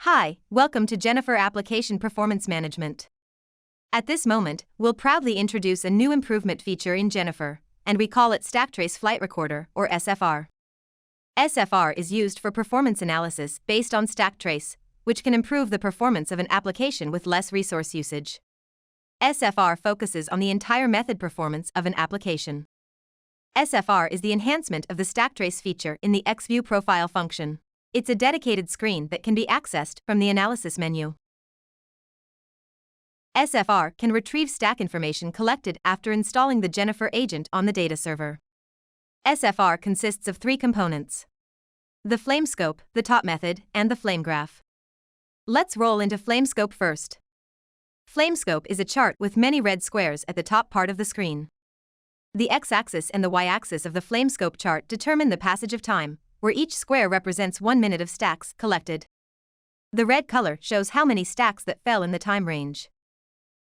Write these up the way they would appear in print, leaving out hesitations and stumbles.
Hi, welcome to Jennifer Application Performance Management. At this moment, we'll proudly introduce a new improvement feature in Jennifer, and we call it StackTrace Flight Recorder, or SFR. SFR is used for performance analysis based on StackTrace, which can improve the performance of an application with less resource usage. SFR focuses on the entire method performance of an application. SFR is the enhancement of the StackTrace feature in the XView profile function. It's a dedicated screen that can be accessed from the analysis menu. SFR can retrieve stack information collected after installing the Jennifer agent on the data server. SFR consists of three components: the FlameScope, the top method, and the FlameGraph. Let's roll into FlameScope first. FlameScope is a chart with many red squares at the top part of the screen. The x-axis and the y-axis of the FlameScope chart determine the passage of time, where each square represents 1 minute of stacks collected. The red color shows how many stacks that fell in the time range.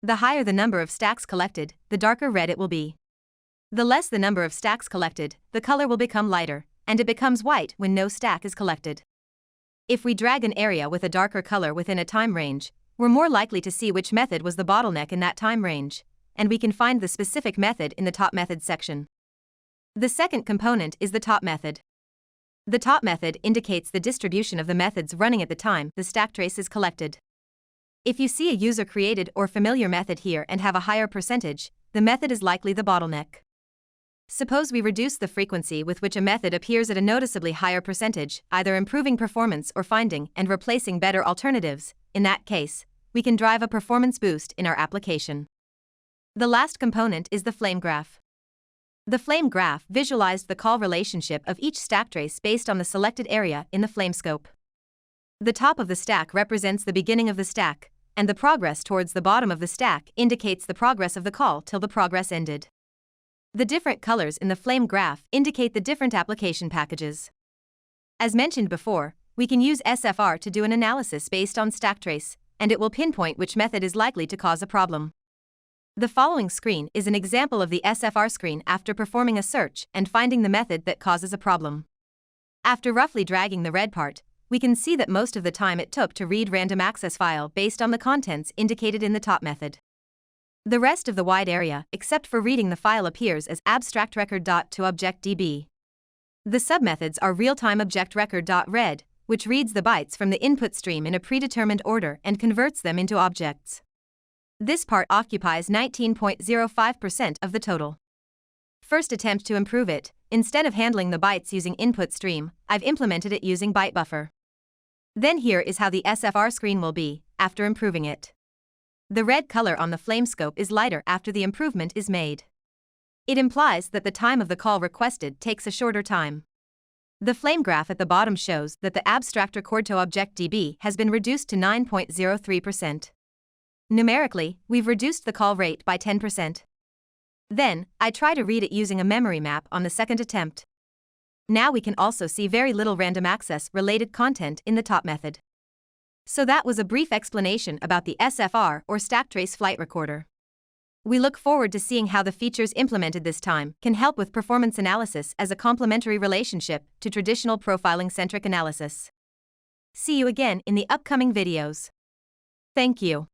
The higher the number of stacks collected, the darker red it will be. The less the number of stacks collected, the color will become lighter, and it becomes white when no stack is collected. If we drag an area with a darker color within a time range, we're more likely to see which method was the bottleneck in that time range, and we can find the specific method in the top method section. The second component is the top method. The top method indicates the distribution of the methods running at the time the StackTrace is collected. If you see a user-created or familiar method here and have a higher percentage, the method is likely the bottleneck. Suppose we reduce the frequency with which a method appears at a noticeably higher percentage, either improving performance or finding and replacing better alternatives. In that case, we can drive a performance boost in our application. The last component is the FlameGraph. The FlameGraph visualized the call relationship of each StackTrace based on the selected area in the FlameScope. The top of the stack represents the beginning of the stack, and the progress towards the bottom of the stack indicates the progress of the call till the progress ended. The different colors in the FlameGraph indicate the different application packages. As mentioned before, we can use SFR to do an analysis based on StackTrace, and it will pinpoint which method is likely to cause a problem. The following screen is an example of the SFR screen after performing a search and finding the method that causes a problem. After roughly dragging the red part, we can see that most of the time it took to read random access file based on the contents indicated in the top method. The rest of the wide area, except for reading the file, appears as abstractRecord.toObjectDB. The submethods are realtime objectRecord.read, which reads the bytes from the input stream in a predetermined order and converts them into objects. This part occupies 19.05% of the total. First attempt to improve it: instead of handling the bytes using input stream, I've implemented it using byte buffer. Then here is how the SFR screen will be after improving it. The red color on the FlameScope is lighter after the improvement is made. It implies that the time of the call requested takes a shorter time. The FlameGraph at the bottom shows that the abstractRecord.toObjectDB has been reduced to 9.03%. Numerically, we've reduced the call rate by 10%. Then, I try to read it using a memory map on the second attempt. Now we can also see very little random access related content in the top method. So that was a brief explanation about the SFR or StackTrace Flight Recorder. We look forward to seeing how the features implemented this time can help with performance analysis as a complementary relationship to traditional profiling-centric analysis. See you again in the upcoming videos. Thank you.